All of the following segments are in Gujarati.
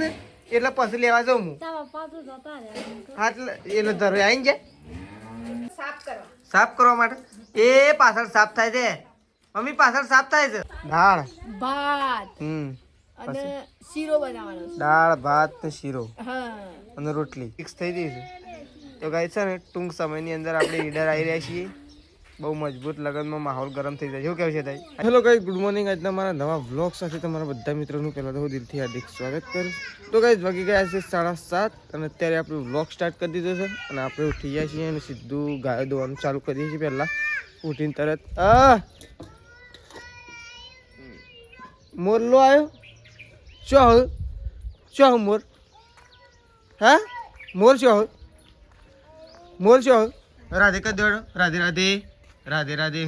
ને એટલે પછી લેવા જાઉં હું. હા એટલે ધરો આવીને જાય સાફ કરવા માટે એ પાછળ સાફ થાય છે મમ્મી પાછળ સાફ થાય છે. દાળ ભાત અને શીરો બનાવવાનો છે. દાળ ભાત ને શીરો હા અને રોટલી ફિક્સ થઈ ગઈ છે. તો ગાય છે ને ટૂંક સમયની અંદર આપણે ઈડર આવી રહ્યા છીએ. બહુ મજબૂત લગનમાં માહોલ ગરમ થઈ જાય. શું કેવું છે તાઈ? Hello guys, good morning. આજના મારા નવા વ્લોગ સાથે તમારા બધા મિત્રોનું પહેલાં તો હું દિલથી હાર્દિક સ્વાગત કરું. તો ગાઈસ વાગી ગયા છે 7:30 અને અત્યારે આપણે વ્લોગ સ્ટાર્ટ કરી દીધો છે અને આપણે ઉઠી ગયા છીએ અને સીધું ગાય દોવાનું ચાલુ કરીએ છીએ. પહેલાં ઉઠીને તરત મોરલો આવ્યો. શું મોર? હા મોર શું મોર શું? રાધે કર દોડો. રાધે રાધે રાધે રાધે.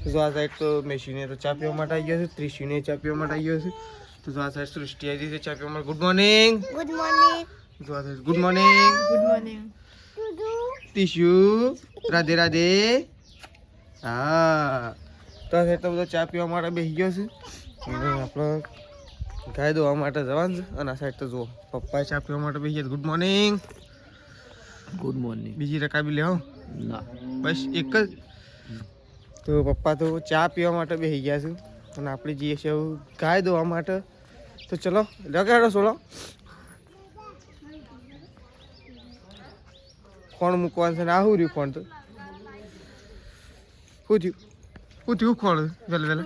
તો આ સાઈડ તો મેશીને તો ચા પીવા માટે આવી ગયો છે. ત્રિશુને ચા પીવા માટે આવી ગયો છે. તો આ સાઈડ સૃષ્ટિ આવી છે ચા પીવા માટે. Good morning. Good morning. તો આ side good morning. Good morning. Trishu Radhe Radhe. હા તો આ સાઈડ તો બધો ચા પીવા માટે બેસી ગયો છે. આપણે ગાય દોવા માટે જવાનું છે. અને આ સાઈડ તો જુઓ પપ્પા ચા પીવા માટે બેસી ગયા. Good morning. Good morning. બીજી રકાબી લેવો ના બસ એક જ. તો પપ્પા તો ચા પીવા માટે બેસી ગયા છે અને આપણે જઈએ છીએ ગાય દોવા માટે. તો ચલો લગાડો સોલો. કોણ મૂકવાનું છે ને આ શું રહ્યું કોણ? તો શું થયું કોણ વહેલા?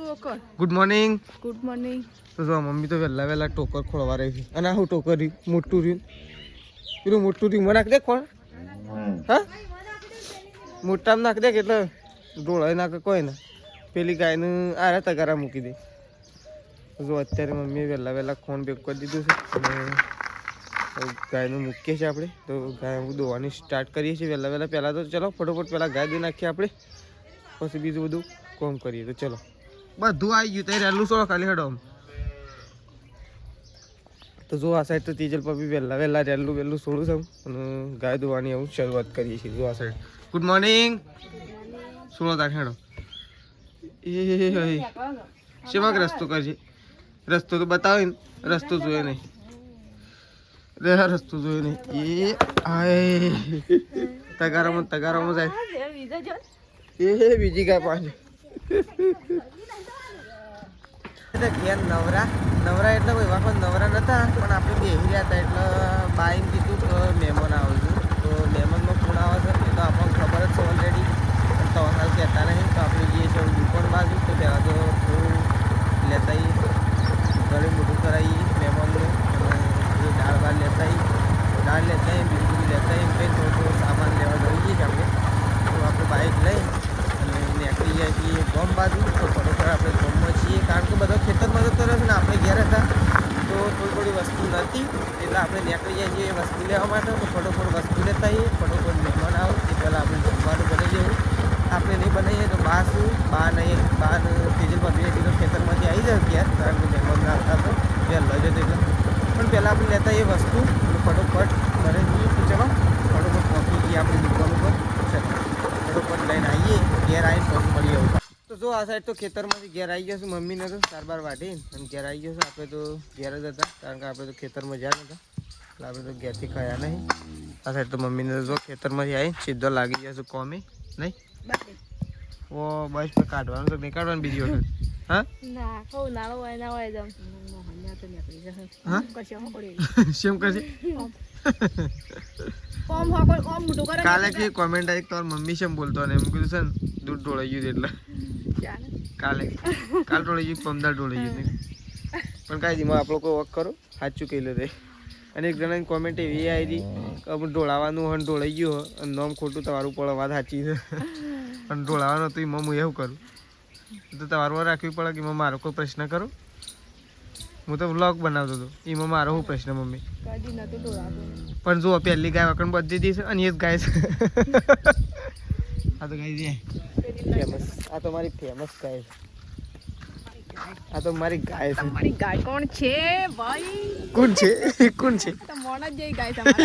Good morning. Good morning. તો જો મમ્મી તો વહેલા ટોકર ખોળવા રહી છે. અને આ શું ટોકર રહ્યું મોટું રહ્યું? પેલું મોટું રહ્યું મને નાખ દે કોણ? હા મોટામાં નાખ દે કે એટલે ઢોળાઈ નાખે કોઈ ને. પેલી ગાયનું આરે તગારા મૂકી દે. જો અત્યારે મમ્મીએ વહેલા ખોણ ભેગ કરી દીધું છે અને ગાયનું મૂકીએ છીએ આપણે. તો ગાય દોવાની સ્ટાર્ટ કરીએ છીએ વહેલા. પહેલાં તો ચલો ફટોફટ પહેલાં ગાય દઈ નાખીએ આપણે, પછી બીજું બધું કોમ કરીએ. તો ચલો બધું આવી ગયું ત્યાં રહેલું છોડો ખાલી હેડો. તો જો આ સાઈડ તો તેજલ પપ્પી વહેલા રહેલું છોડું છું અને ગાય દોવાની એવું શરૂઆત કરીએ છીએ. જો આ સાઈડ ગુડ મોર્નિંગ. સોળો તાર હેડો. એ શેમાં રસ્તો કરશે? રસ્તો તો બતાવે ને. રસ્તો જોયો નહીં. રસ્તો જોયો નહીં. એ આય તગારામાં જાય. એ બીજી ગાય પાછી ઘેર નવરા એટલે કોઈ વખત નવરા નતા પણ આપણે બેસી રહ્યા હતા એટલે બાઈને કીધું તો મહેમાન આવે છે. તો મહેમાનનો ફોન આવે છે એ તો આપણને ખબર જ છે ઓલરેડી. પણ તો હાલ કહેતા નહીં. તો આપણે જઈએ છીએ દુકાન બાજુ. તો પહેલાં તો થોડું લેતા ઘરે મોટું કરાવીએ મહેમાનનું અને દાળ બાળ લેતા બીજું બધું લેતા કંઈ થોડો સામાન લેવા જઈએ છીએ આપણે. તો આપણે બાઇક લઈ અને નીકળી જાય છીએ ગામ બાજુ. તો ખરેખર આપણે ગામમાં છીએ કારણ કે બધો ખેતરમાં જતો રહે છે ને આપણે ઘેર હતા તો થોડી વસ્તુ નથી એટલે આપણે નીકળી જાય છીએ વસ્તુ લેવા માટે. તો ફટોફટ વસ્તુ લેતા આવીએ. ફટોફટ મહેમાન આવે એ પહેલાં આપણે જમવાનું બનાવી જવું. આપણે નહીં બનાવીએ તો બા તેજલ ભાભીએ કીધું ખેતરમાંથી આવી જાય ઘેર કારણ કે મહેમાન આવતા તો ઘેર લઈ જતો એટલે. પણ પહેલાં આપણે લેતા આવીએ વસ્તુ ફટોફટ ઘરે જઈએ. તો ચલો ફટોફટ પહોંચી જઈએ આપણી દુકાન ઉપર. ફટોફટ લઈને આવીએ ઘેર આવીને પછી મળીએ. તો જો આ સાઈડ તો ખેતરમાંથી ઘેર આવી ગયો છું. મમ્મીને તો 4 વાઢી અને ઘેર આવી ગયો છું. આપણે તો ઘેર જ હતા કારણ કે આપણે તો ખેતરમાં જ્યાં હતા એટલે આપણે તો ઘેરથી ખાયા નહીં. આ સાઈડ તો મમ્મીને જો ખેતરમાંથી આવી સીધો લાગી ગયા છું કોમે નહીં. ઓ બસ કાઢવાનું તો નહીં કાઢવાનું બીજી વખત. હા શેમ કરશે? કાલે કે કોમેન્ટ આવી તો મમ્મી શેમ બોલતો અને એમ કીધું છે ને દૂધ ઢોળાઈ ગયું એટલે કાલ ઢોળાઈ ગયું 15 ઢોળાઈ ગયું. પણ કાંઈ ધીમાં આપણો કોઈ વક કરો સાચું કહી લે. અને એક જણાની કોમેન્ટ એવી આવી હતી કે અમુક ઢોળાવાનું હોય ઢોળાઈ ગયું હોય અને નામ ખોટું તમારું પડે. વાત સાચી છે પણ ઢોળાવાનું હતું એમાં હું એવું કરું તો તમારું રાખવી પડે કે એમાં મારો કોઈ પ્રશ્ન કરો. હું તો વ્લોગ બનાવતો હતો એમાં મારો શું પ્રશ્ન મમ્મી? પણ જુઓ પહેલી ગાય વખત બધી દી છે અને એ જ ગાય છે. આ તો ગાય છે ફેમસ. આ તો મારી ફેમસ ગાય છે. આ તો મારી ગાય છે. મારી ગાય કોણ છે ભાઈ? કોણ છે? મોણસ જેવી ગાય તમારે.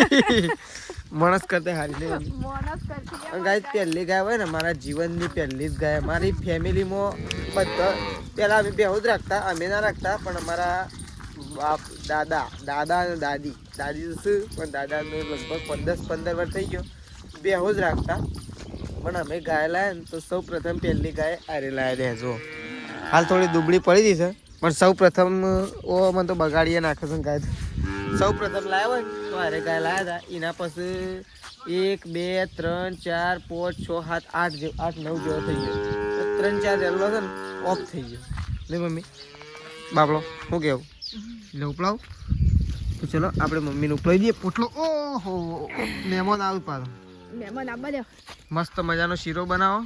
માણસ કરતા હારી ને ગાય પહેલી ગાય હોય ને મારા જીવનની પહેલી જ ગાય. મારી ફેમિલીમાં બધા પહેલાં અમે બેહુ જ રાખતા, અમે ના રાખતા પણ અમારા બાપ દાદા અને દાદી તો શું પણ દાદાને લગભગ 15 વર્ષ થઈ ગયો બેહો જ રાખતા. પણ અમે ગાય લાયા ને તો સૌ પ્રથમ પહેલી ગાય આરે લાયા રહ્યા જો. હાલ થોડી દુબળી પડી ગઈ છે પણ સૌ પ્રથમ મને તો બગાડીએ નાખે છે ગાય. સૌ પ્રથમ લાવ્યા હોય ને તો આરે ગાય લાયા હતા. એના પછી 1 2 3 4 5 6 7 8 9 જેવો થઈ ગયો. 3 4 રેલો છે ને ઓફ થઈ ગયો ને મમ્મી બાપડો શું કેવું એટલે ઉપલાવ. તો ચલો આપણે મમ્મીને ઉપલાવી દઈએ પોટલો. ઓહો મહેમાન આવ્યું પાછો. મહેમાન આવવા દે. મસ્ત મજાનો શીરો બનાવો,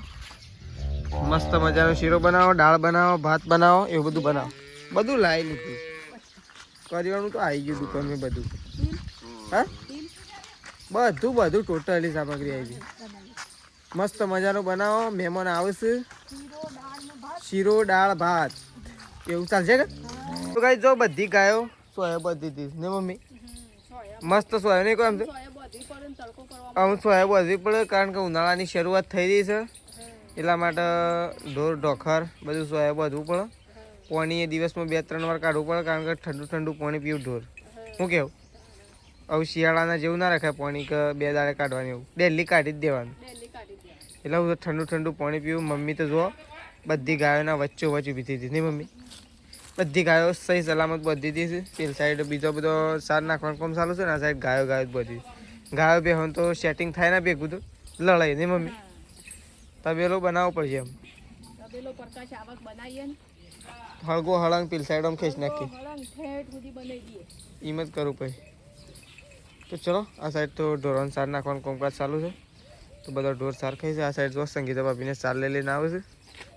મસ્ત મજાનો શીરો બનાવો, દાળ બનાવો, ભાત બનાવો, એવું બધું બનાવો. બધું લાવી લીધું. કરિયાણું તો આવી ગયું દુકાનમાં બધું. હા બધું ટોટલી સામગ્રી આવી ગઈ. મસ્ત મજાનો બનાવો. મહેમાન આવશે. શીરો દાળ ભાત એવું ચાલશે કે? તો ગાય જો બધી ગાયો સોયા બધી હતી ને મમ્મી મસ્ત સોયા નહીં કોઈ આમ સોયા બધી પડે કારણ કે ઉનાળાની શરૂઆત થઈ રહી છે એટલા માટે ઢોર ઢોખર બધું સોયા બધવું પડે. પાણી એ દિવસમાં 2-3 વાર કાઢવું પડે કારણ કે ઠંડુ પાણી પીવું ઢોર. શું કેવું હવે શિયાળાના જેવું ના રખાય પાણી કે 2 દાડે કાઢવાની એવું ડેલી કાઢી જ દેવાનું. એટલે હું ઠંડુ પાણી પીવું. મમ્મી તો જો બધી ગાયોના વચ્ચે ઊભી થઈ હતી નહીં મમ્મી? બધી ગાયો સહી સલામત બધી હતી છે. પેલી સાઈડ બીજો બધો સાર નાખવાનું કામ ચાલુ છે ને આ સાઈડ ગાયો જ બધી. ગાયો બે હોય તો સેટિંગ થાય ને ભેગું તો લડાઈ નહીં મમ્મી? તબેલો બનાવવો પડશે એમ. તબેલો પ્રકાશ આવક બનાવીએ ને હળગો હળંગ પેલી સાઈડ આમ ખેંચ નાખી હળંગ ઠેઠ સુધી બનાવી દઈએ. એમ જ કરવું પછી. તો ચલો આ સાઈડ તો ઢોરોને સાર નાખવાનું કામકાજ ચાલુ છે. તો બધા ઢોર સાર ખાઈ છે. આ સાઈડ જો સંગીતા ભાભીને સાર લઈને આવે છે.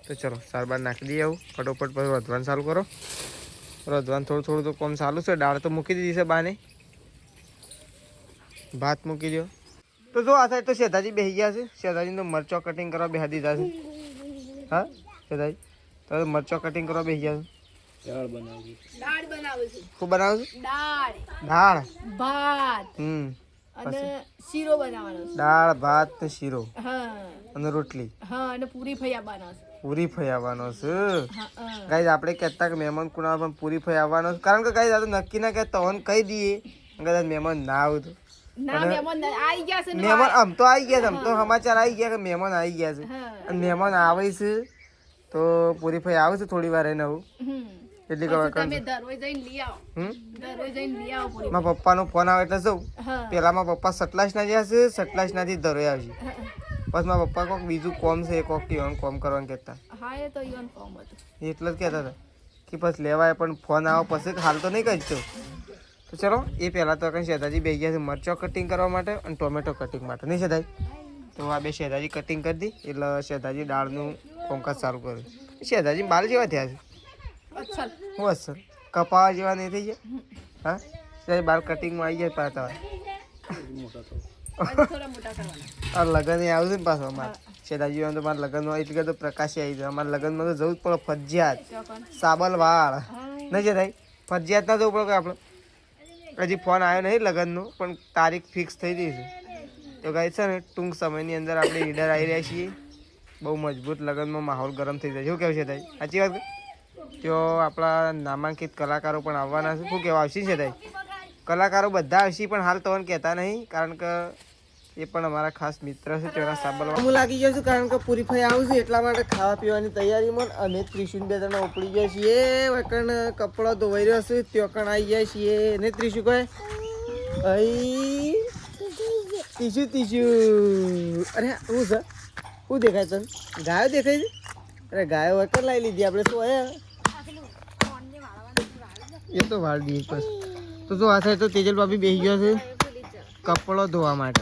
તો ચલો સાર બાર નાખી દઈએ. આવું ફટોફટ પછી વધવાનું ચાલુ કરો. વધવાનું થોડું તો કોમ ચાલુ છે. દાળ તો મૂકી દીધી છે બાને. ભાત મૂકી દો. તો જો આ સાઈડ તો શેઠાજી બેસી ગયા છે. શેઠાજીને તો મરચો કટિંગ કરવા બેસી દીધા છે. હા શેઠાજી તો મરચો કટિંગ કરવા બેસી ગયા છે. દાળ બનાવું છું. શું બનાવું છું? દાળ ભાત અને શીરો બનાવવાનો છે. દાળ ભાત ને શીરો હા અને રોટલી. હા અને પૂરી ફઈ આવવાનો છે. પૂરી ફઈ આવવાનો છે. હા ગાઈઝ આપણે કહેતા કે મહેમાન કુણા પણ પૂરી ફઈ આવવાનો છે કારણ કે ગાઈઝ આ તો નક્કી ના કહે તોન કહી દઈએ કદાચ મહેમાન ના આવતું. ના મહેમાન આવી ગયા છે ને. મહેમાન આમ તો આવી ગયા છે. આમ તો સમાચાર આવી ગયા કે મહેમાન આવી ગયા છે. અને મહેમાન આવે છે તો પૂરી ફઈ આવે છે થોડી વાર એને આવું એટલી તમે દરરોજ જઈને લઈ આવો. દરરોજ જઈને લઈ આવો પૂરી. મારા પપ્પાનો ફોન આવે એટલે જઉં. હા પેલા મારા પપ્પા સટલાસના જ્યાં છે સટલાસનાથી ધરોઈ આવશે. બસ મારા પપ્પા કોઈક બીજું કોમ છે એ કોક ઈવન કોમ કરવાનું કહેતા. હા એ તો ઈવન ફોર્મ હતું એટલે જ કહેતા હતા કે પછી લેવાય પણ ફોન આવે પછી હાલ તો નહીં કરજો. તો ચલો એ પહેલાં તો કંઈ શેઠાજી બે ગયા છે મરચો કટિંગ કરવા માટે અને ટોમેટો કટિંગ માટે નહીં શેઠાજી? તો આ બે શેઠાજી કટિંગ કરી દી એટલે શેઠાજી દાળનું કામકાજ ચાલુ કર્યું. શેઠાજી બાલ જેવા થયા છે. અચ્છા હું અસર કપાવા જેવા નહીં થઈ ગયા? હા શેઠાજી બાલ કટિંગમાં આવી જાય પાછા થોડા મોટા કરવાના. આ લગ્ન એ આવશે ને પાછો અમારે શેઠાજી તો મારા લગ્નમાં એટલે તો પ્રકાશ આવી જાય. અમારા લગ્નમાં તો જવું જ પડે ફરજિયાત. સાબલ વાળ નહીં શેઠાજી ફરજિયાત ના જવું પડે આપણે. હજી ફોન આવ્યો નહીં લગ્નનો પણ તારીખ ફિક્સ થઈ ગઈ છે. તો ગાય છે ને ટૂંક સમયની અંદર આપણે લીડર આવી રહ્યા છીએ. બહુ મજબૂત લગ્નમાં માહોલ ગરમ થઈ જાય. શું કહેવું છે તાઈ? સાચી વાત? તો આપણા નામાંકિત કલાકારો પણ આવવાના છે. શું કહેવા આવશે છે તાઈ? કલાકારો બધા આવશે પણ હાલ તો કહેતા નહીં કારણ કે એ પણ અમારા ખાસ મિત્ર છે. તેના સાબલ હું લાગી ગયો છું કારણ કે પૂરી ફઈ આવું છું એટલા માટે ખાવા પીવાની તૈયારીમાં અમે ત્રિશુન બે ત્રણ ઉપડી ગયા છીએ. વકણ કપડો ધોવાઈ રહ્યો છે ત્યાં કણ આવી ગયા છીએ ને ત્રિશુ કહે અહીં તીશું અરે શું છે? શું દેખાય તને? ગાયો દેખાય છે? અરે ગાયો વકર લાવી લીધી આપણે શું આયા એ તો વાળ દઈએ બસ. તો જો આ સાઈડ તો તેજલ ભાભી બેસી ગયો છે કપડો ધોવા માટે.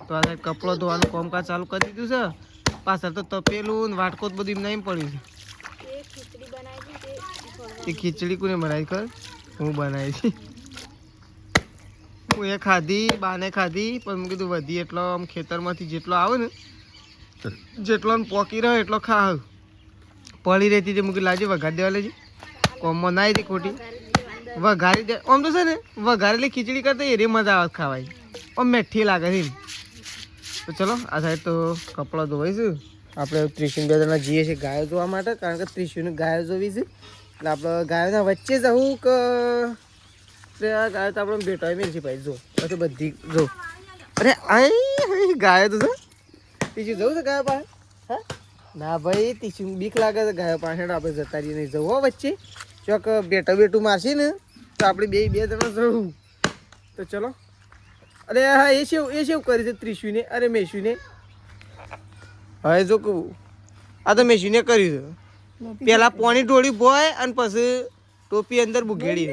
તો આ સાઈડ કપડો ધોવાનું કામકાજ ચાલુ કરી દીધું છે. પાછળ તો તપેલું ને વાટકો બધું એમ નહીં પડ્યું છે. એ ખીચડી કોને બનાવી કર? હું બનાવી છે. હું એ ખાધી બાને ખાધી પણ મેં કીધું વધી એટલો આમ ખેતરમાંથી જેટલો આવે ને જેટલો આમ પોકી રહ્યો એટલો ખા. પડી રહેતી હતી મૂકી લાવજે વઘારી દેવા લેજે. કોમમાં ના હતી ખોટી વઘારી દે. આમ તો છે ને વઘારેલી ખીચડી કરતા એ રે મજા આવે ખાવાય. આમ મેઠી લાગે છે. તો ચલો આ સાઈડ તો કપડાં ધોવાઈશું. આપણે ત્રિશુન બે જણા જઈએ છીએ ગાયો જોવા માટે કારણ કે ત્રિશુને ગાયો જોવી છે એટલે આપણે ગાયોના વચ્ચે જવું કે એટલે આ ગાય તો આપણે બેટા મેળવી ભાઈ જો પછી બધી જો અરે આઈ ગાય તો તીસું જવું છે ગાય પાસે હા ના ભાઈ તીસું બીક લાગે છે ગાય પાછળ આપણે જતા રહીએ નહીં જવું વચ્ચે ચોક બેટું મારશે ને તો આપણે બે જણા જવું તો ચલો અરે હા એ સેવ કરી છે ત્રિશુને અરે મેશુને હવે જો કહું આ તો મેશુને કર્યું છે પેલા પોણી ઢોળી બોય અને પછી ટોપી અંદર બુઘેડી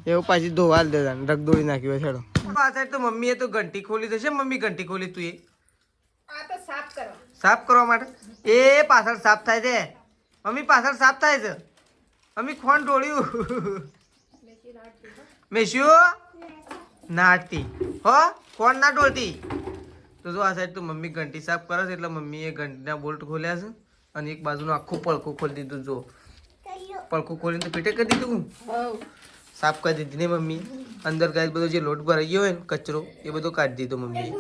એવું પાછી ધોવા દે રગદોળી નાખી હોય છેડો આ સાઈડ તો મમ્મીએ તો ઘંટી ખોલી થશે મમ્મી ઘંટી ખોલી તું એ આ તો સાફ કરવા માટે એ પાછળ સાફ થાય છે મમ્મી પાછળ સાફ થાય છે મમ્મી ખોન ઢોળ્યું મેશ્યુ નાટી હો કોણ ના ઢોળતી તો જો આ સાઈડ તો મમ્મી ઘંટી સાફ કરે છે એટલે મમ્મીએ ઘંટીના બોલ્ટ ખોલ્યા છે અને એક બાજુનું આખું પડખું ખોલી દીધું જો પડખું ખોલીને તો પેટે કરી દીધું સાફ કરી દીધી ને મમ્મી અંદર ગાય બધો જે લોટ ભરાઈ ગયો હોય ને કચરો એ બધો કાઢી દીધો મમ્મીએ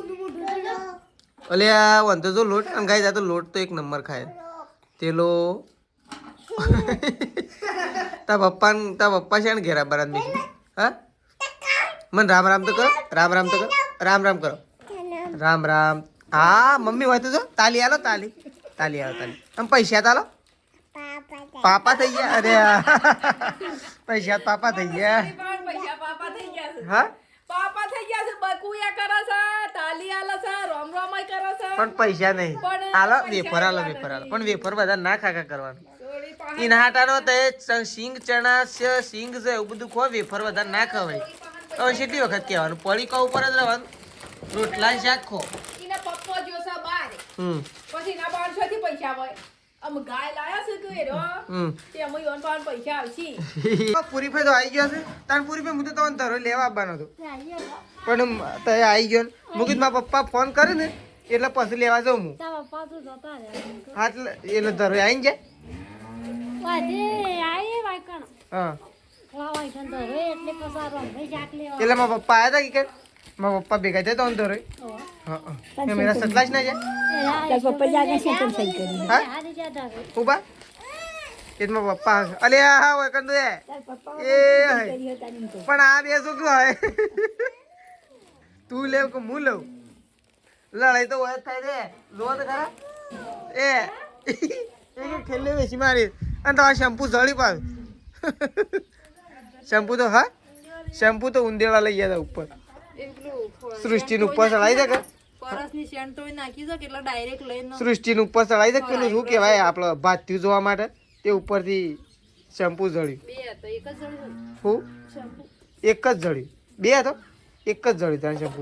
અલે આ વાંધો જો લોટ અને ગાય તો લોટ તો એક નંબર ખાય તેલો તા પપ્પા છે ને ઘેરા બરાદ મેં હા મને રામ રામ તો કરો રામ તો કરો રામ કરો રામ હા મમ્મી હોય તો જો તાલી આલો તાલી આમ પૈસા તાલો પાપા થઈ ગયા અરે પૈસા પાપા થઈ ગયા હા પાપા થઈ ગયા છે બકુયા કરે છે તાલી આલે છે રોમ રોમય કરે છે પણ પૈસા નહીં આલો વેફર પણ વેફર બધા ના ખાખા કરવાનું ઈના હાટાનો તે સિંગ ચણા છે સિંગ છે એવું બધું ખો વેફર બધા ના ખવાય હવે કેટલી વખત કહેવાનું પડી કા ઉપર જ રહેવાનું રોટલા શાક ખો ઈના પપ્પો જોશે બાર પછી ના 500 થી પૈસા હોય અમ ગાય લાયા છે કે એરો તે અમે યોન પાન પૈસા આવશી પૂરી ફે તો આવી ગયો છે તાર પૂરી ફે હું તો તને ધરો લેવા આવવાનો હતો પણ તે આવી ગયો મુકિત મારા પપ્પા ફોન કરે ને એટલે પછી લેવા જાઉં હું તારા પપ્પા તો જતા રહ્યા હા એટલે ધરો આવીને જાય વાજે આયે વાયકણ હા વાયકણ તો રે એટલે પસારો ભાઈ જાક લેવા એટલે મારા પપ્પા આવ્યા હતા કે મારા પપ્પા ભેગા થયા તો ધરો હા એ મેરા સતલાજ ના જાય પપ્પા જાગે છે પણ સહી કરી હા હારી જાતા ઉભા એ મારા પપ્પા અલે હા હોય કંદુ એ પણ આ બે શું હોય તું લેવ કે હું લઉં લડાઈ તો હોય જ થાય છે જો તો ખરા એ ખેલે બેસી મારી અને તમારે શેમ્પુ જળી પાડ શેમ્પુ તો ઉંદેડા લઈ ગયા ઉપર સૃષ્ટિનું ઉપર ચડાઈ દે કે પરસની શેણ તો નાખી દો કેટલા ડાયરેક્ટ લઈને સૃષ્ટિનું ઉપર ચડાઈ દે પેલું શું કહેવાય આપણે ભાત્યું જોવા માટે તે ઉપરથી શેમ્પુ જળ્યું બે તો એક જ જણ હું એક જ જળ્યું બે હતો એક જ જળ્યું ત્યાં શેમ્પુ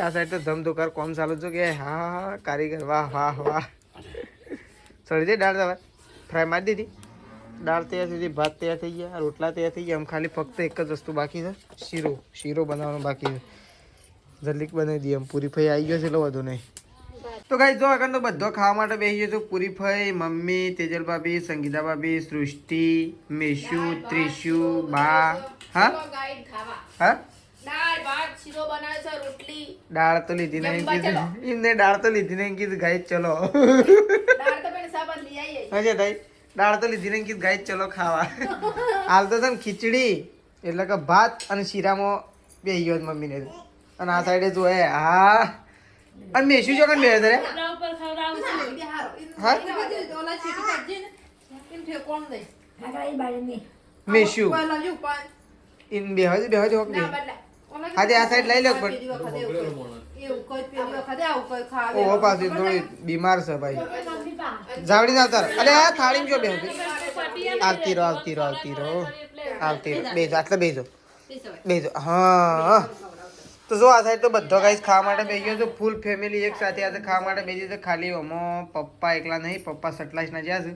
આ સાઈડ તો ધમધોકાર કોમ ચાલુ છે કે હા કારીગર વાહ વાહ વાહ ચડી દે દાળ દવા ફ્રાય મારી દીધી દાળ તૈયાર થઈ ગઈ ભાત તૈયાર થઈ ગયા રોટલા તૈયાર થઈ ગયા આમ ખાલી ફક્ત એક જ વસ્તુ બાકી છે શીરો બનાવવાનો બાકી છે જલ્દી બનાવી દઈએ આમ પૂરી ફઈ આવી ગયો છે એટલે વધુ નહીં તો ગાઈસ જો આગળ તો બધો ખાવા માટે બેસી ગયો તો પૂરી ફઈ મમ્મી તેજલ ભાભી સંગીતા ભાભી સૃષ્ટિ મેશુ ત્રિશુ બા હા ગાઈડ ખાવા હા દાળ ભાત શીરો બનાવે છે રોટલી દાળ તો લીધી નહીં કીધું એમને દાળ તો લીધી નહીં કીધું ગાઈસ ચલો દાળ તો પણ સાબત લઈ આવીએ હજે ભાઈ દાળ તો લીધી નહીં કીધું ગાઈસ ચલો ખાવા હાલ તો છે ને ખીચડી એટલે કે ભાત અને શીરામાં બેસી ગયો મમ્મીને અને આ સાઈડે જો હા અને મેશુ જો કણ બે રે ઉપર ખવડાવું છું હા ઓલા ચીટી કાઢજે ને એમ થયો કોણ દે આગળ બાળી મે મેશુ ઓલા જો પાન ઇન બેહજ બે ના બદલા ઓલા આજે આ સાઈડ લઈ લો પણ એવું કોઈ પેલી વખતે આવું કોઈ ખાવે ઓહો પાછી થોડી બીમાર છે ભાઈ જાવડી ના તાર અલે આ થાળીમાં જો બેહો આવતી રહો બેજો આટલે બેજો હા તો જો આ સાઈડ તો બધો ગાઈસ ખાવા માટે બેસી ગયો છે ફૂલ ફેમિલી એક સાથે આજે ખાવા માટે બેસી છે ખાલી ઓમો પપ્પા એકલા નહીં પપ્પા સટલાઈસ ના જ્યાં છે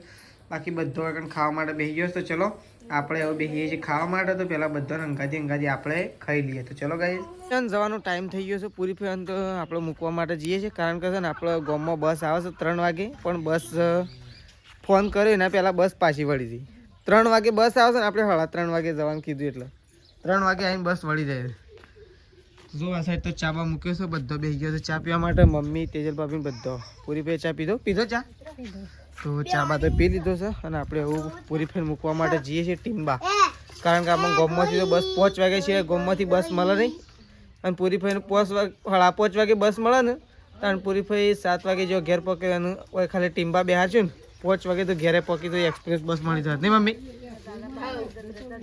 બાકી બધો એકણ ખાવા માટે બેસી ગયો તો ચલો આપણે હવે બેસીએ છીએ ખાવા માટે તો પહેલાં બધાને અંગાથી આપણે ખાઈ લઈએ તો ચલો ગાઈસ જવાનો ટાઈમ થઈ ગયો છે પૂરી ફેન તો આપણે મૂકવા માટે જઈએ છીએ કારણ કે છે ને આપણે ગામમાં બસ આવે છે 3 વાગે પણ બસ ફોન કર્યો એના પહેલાં બસ પાછી વળી હતી 3 વાગે બસ આવે છે ને આપણે 3:30 વાગે જવાનું કીધું એટલે 3 વાગે આવીને બસ વળી જાય જો આ સાઈડ તો ચાબા મૂક્યો છે બધો બેસી ગયો છે ચા પીવા માટે મમ્મી તેજલ ભાભી બધો પૂરી ફે ચા પીધો ચા તો ચા બા તો પી લીધો છે અને આપણે એવું પૂરી ફેર મૂકવા માટે જઈએ છીએ ટીમ્બા, કારણ કે આપણે ગામમાંથી તો બસ 5 વાગે છે, ગામમાંથી બસ મળે નહીં અને પૂરી ફેર 5 વાગે બસ મળે ને કારણ પૂરી ફેર 7 વાગે જો ઘેર પકે અને ખાલી ટીમ્બા બેહારશું ને 5 વાગે તો ઘેરે પકી તો એક્સપ્રેસ બસ મળી જાય નહીં મમ્મી?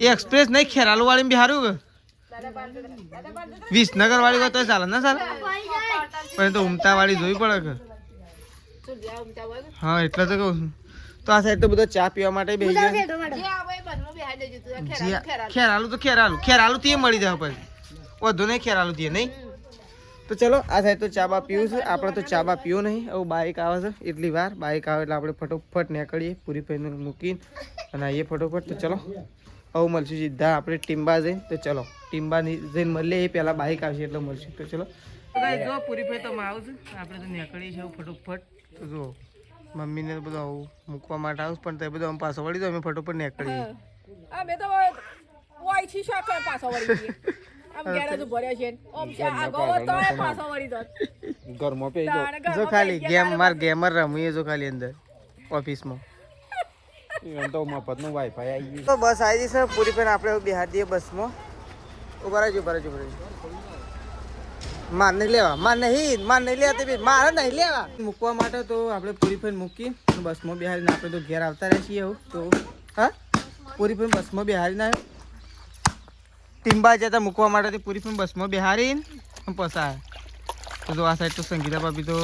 એ એક્સપ્રેસ નહીં ખેરાલુ વાળી બિહારું કે વિસનગર વાળી હોય તો ચાલે ના ચાલે, પણ તો ઉમતા વાળી જોવી પડે કે. હા એટલે તો કહું છું. તો આ સાઈડ તો બધો ચા પીવા માટે બેસી જાય. ખેરાલુ થી મળી જાય પછી વધુ નહીં ખેરાલુ થી નહીં. તો ચલો આ સાઈડ તો ચા બા પીવું છે, આપણે તો ચા બા પીવું નહીં. હવે બાઇક આવે છે એટલી વાર, બાઇક આવે એટલે આપણે ફટોફટ નીકળીએ પૂરી ફઈને મૂકીને અને આવીએ ફટોફટ. તો ચલો હવે મળશું સીધા આપણે ટીમ્બા જઈને. તો ચલો ટીમ્બા જઈને મળીએ, એ પહેલાં બાઇક આવશે એટલે મળશું. તો ચલો જો પૂરી ફઈ તો આવશે, આપણે તો નીકળીએ છીએ ફટોફટ. તો જો મમ્મીને તો બધું આવું મૂકવા માટે આવશે, પણ તે બધું અમે પાછો વળી દો, અમે ફટોફટ નીકળીએ. અમે તો ઓયથી શાકર પાછો વળી ગઈ આમ ગેરેજ ભર્યા છે ઓમ આગો તો પાછો વળી દો ઘરમાં પે જો ખાલી ગેમ માર ગેમર રમીએ જો ખાલી અંદર ઓફિસમાં. તો મફતનું વાઈફાઈ આવી ગયું. તો બસ આવી જશે પૂરી ફેર આપણે બિહાર દઈએ બસમાં. ઉભા રહેજો. માર નહીં લેવા તે મારે નહીં લેવા મૂકવા માટે. તો આપણે પૂરી ફેર મૂકી બસમાં બિહારીને આપણે તો ઘેર આવતા રહે છીએ. એવું તો હા પૂરી ફેર બસમાં બિહારીને આવ્યો ટીમ્બા જતા મૂકવા માટે પૂરી ફેર બસમાં બિહારીને પસાય. તો જો આ સાઈડ તો સંગીતા ભાભી તો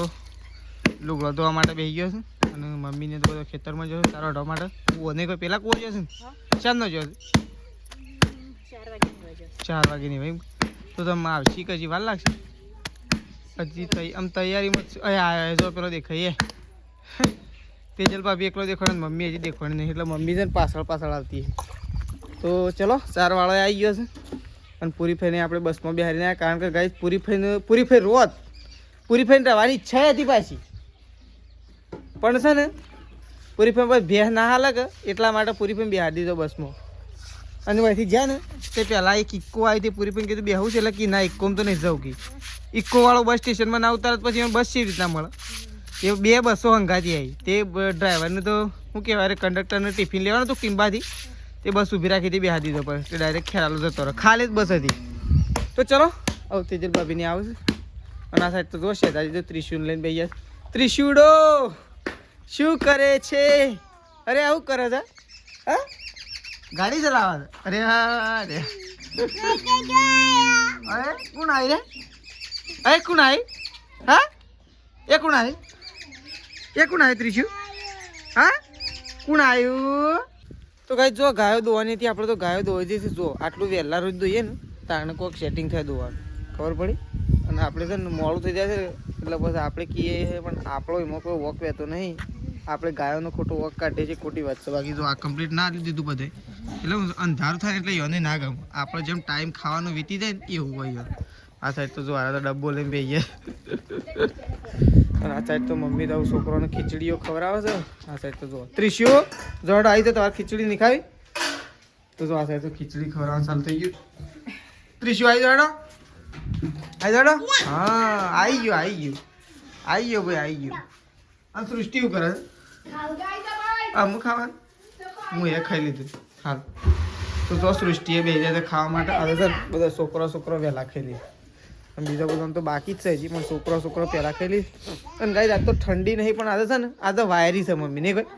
લુગડો ધોવા માટે બેસી ગયો છે અને મમ્મીને તો બધો ખેતરમાં જશે તારો હટવા માટે. ઓને કોઈ પેલા કૂવો જશે ને ચાંદનો જોશે 4 વાગે નહીં ભાઈ. તો તમે આવશી કે હજી વાર લાગશે? હજી આમ તૈયારીમાં આવ્યો જો પેલો દેખાઈએ તેજલ ભાભી એકલો દેખાડે ને મમ્મી હજી દેખાડે નહીં એટલે મમ્મી છે ને પાછળ આવતી. તો ચલો 4 વાળો આવી ગયો છે અને પૂરી ફઈને આપણે બસમાં બેહારીને આવ્યા, કારણ કે ગાઈસ પૂરી ફેર રોત પૂરી ફઈને રહેવાની ઈચ્છા હતી પાછી, પણ છે ને પૂરી ફેર ભેહ ના હાલે કે એટલા માટે પૂરી ફેર બેહારી દીધો બસમાં. અને અહીંથી જાય ને તે પહેલાં એક ઇક્કો આવી હતી, પૂરી ફેર કીધું બેહવું છે એટલે કે ના ઇક્કોમાં તો નહીં જવું કે ઇક્કો વાળો બસ સ્ટેશનમાં ના ઉતારે પછી બસ કેવી રીતના મળે? એ 2 બસો હંગાતી આવી, તે ડ્રાઈવરને તો શું કહેવાય કંડક્ટરને ટિફિન લેવાનું હતું ટીમ્બાથી, તે બસ ઊભી રાખી હતી બેહારી દીધો પછી તે ડાયરેક્ટ ખેરાલુ જતો રહ્યો, ખાલી જ બસ હતી. તો ચલો હવે તેજલ ભાભીને આવશે અને આ સાઈડ તો જોશે તાજી તો ત્રિશુલ લઈને બેસી જાય. ત્રિશુડો શું કરે છે? અરે આવું કરે છે હા ગાડી ચલાવે છે? અરે હા અરે કોણ આવી રે? કોણ આવી? હા એ કોણ આવી ત્રિશુ? હા કોણ આવ્યું? તો ગાય જો ગાયો દોવાની હતી આપણે તો ગાયો દોઈ જઈશું. જો આટલું વહેલા રોજ દોઈએ ને તારણે કોઈક સેટિંગ થાય દોવાનું ખબર પડી. અને આપણે છે ને મોડું થઈ જાય છે એટલે બસ આપણે કહીએ પણ આપણો એમાં કોઈ વોક રહેતો નહીં, આપણે ગાયોનો ખોટો વોક કાઢીએ છીએ ખોટી વાત છે. બાકી જો આ કમ્પ્લીટ ના દીધું બધે એટલે અંધારું થાય એટલે યોને ના ગમે, આપણે જેમ ટાઈમ ખાવાનો વીતી જાય ને એવું હોય. આ સાઈડ તો જો આ તો ડબ્બો લઈને બેસીએ અને આ સાઈડ તો મમ્મી તો છોકરાને ખીચડીઓ ખવડાવે છે. આ સાઈડ તો જો ત્રિશુ જડ આવી તો તમારે ખીચડી નહીં ખાવી? તો જો આ સાઈડ તો ખીચડી ખવડાવવાનું ચાલુ થઈ ગયું. ત્રિશુ આવી જડો હા આવી ગયો ભાઈ આવી ગયો. આ સૃષ્ટિ શું કરે છે? અમુક ખાવાનું હું એ ખાઈ લીધું હાલ. તો જો સૃષ્ટિએ બે જાય ખાવા માટે હવે સર બધા છોકરો વહેલા ખાઈ લે અને બીજા બધા તો બાકી જ છે હજી, પણ છોકરો પહેલાં ખાઈ લે. અને ગાઈ આજ તો ઠંડી નહીં પણ આજે છે ને આજે વાયરી છે મમ્મી નહીં ભાઈ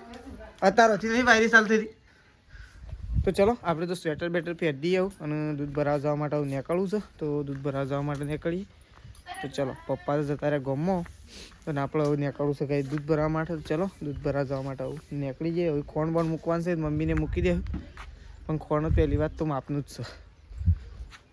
અત્યારથી નહીં વાયરી ચાલતી હતી. તો ચલો આપણે તો સ્વેટર બેટર પહેરી દઈએ આવું અને દૂધ ભરાવા જવા માટે નીકળવું છે. તો દૂધ ભરાવા જવા માટે નીકળીએ. તો ચલો પપ્પા તો જતા રહ્યા ગામમાં અને આપણે હવે નીકળવું છે કંઈ દૂધ ભરવા માટે. તો ચલો દૂધ ભરાવા જવા માટે આવું નીકળી જઈએ. હવે ખોણ બોણ મૂકવાનું છે મમ્મીને મૂકી દે, પણ ખોણ પહેલી વાત તો માપનું જ છે.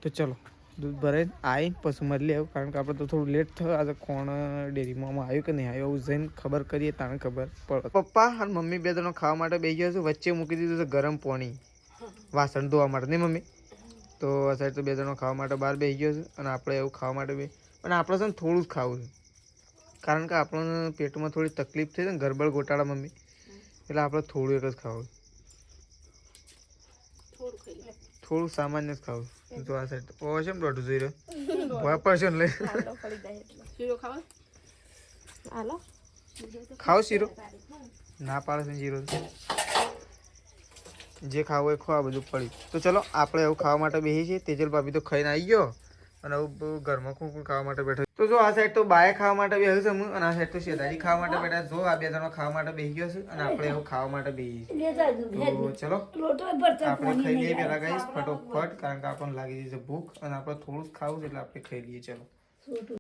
તો ચલો દૂધ ભરાઈને આવી પછી મળી આવું, કારણ કે આપણે તો થોડું લેટ થયું આજે. ખોણ ડેરીમાં આવ્યું કે નહીં આવ્યું એવું જઈને ખબર કરીએ તાણે ખબર પડે. પપ્પા અને મમ્મી બે જણો ખાવા માટે બેસી ગયા છે, વચ્ચે મૂકી દીધું છે ગરમ પાણી વાસણ ધોવા માટે નહીં મમ્મી? તો આ સાઈડ તો બે જણો ખાવા માટે બહાર બેસી ગયો છે અને આપણે એવું ખાવા માટે પણ આપણે છે ને થોડું જ ખાવું છે, કારણ કે આપણને પેટમાં થોડી તકલીફ થઈ છે ને ગરબડ ગોટાળા મમ્મી, એટલે આપણે થોડું એક જ ખાવું, થોડું સામાન્ય જ ખાવું. તો આ સાઈડ ઓ છે ને દોઢું જોઈ રહ્યો વાપર છે ને લઈ ખાઓ શીરો ના પાડે છે જીરો જે ખાવું હોય ખો, આ બધું પડ્યું. તો ચલો આપણે એવું ખાવા માટે બેસી છીએ. તેજલ ભાભી તો ખાઈને આવી ગયો અને હવે ઘરમાં કોણ ખાવા માટે બેઠો. તો જો આ સાઈડ તો બાય ખાવા માટે બેહ્યું છે હું, અને આ સાઈડ તો શેતાજી ખાવા માટે બેઠા. જો આ બે જણો ખાવા માટે બેસી ગયો છે અને આપણે એવું ખાવા માટે બેસી છીએ. તો ચલો આપણે ખાઈ લઈએ પેલા ગાઈસ ફટોફટ, કારણ કે આપણને લાગી જશે ભૂખ અને આપણે થોડું જ ખાવું છે એટલે આપણે ખાઈ લઈએ. ચલો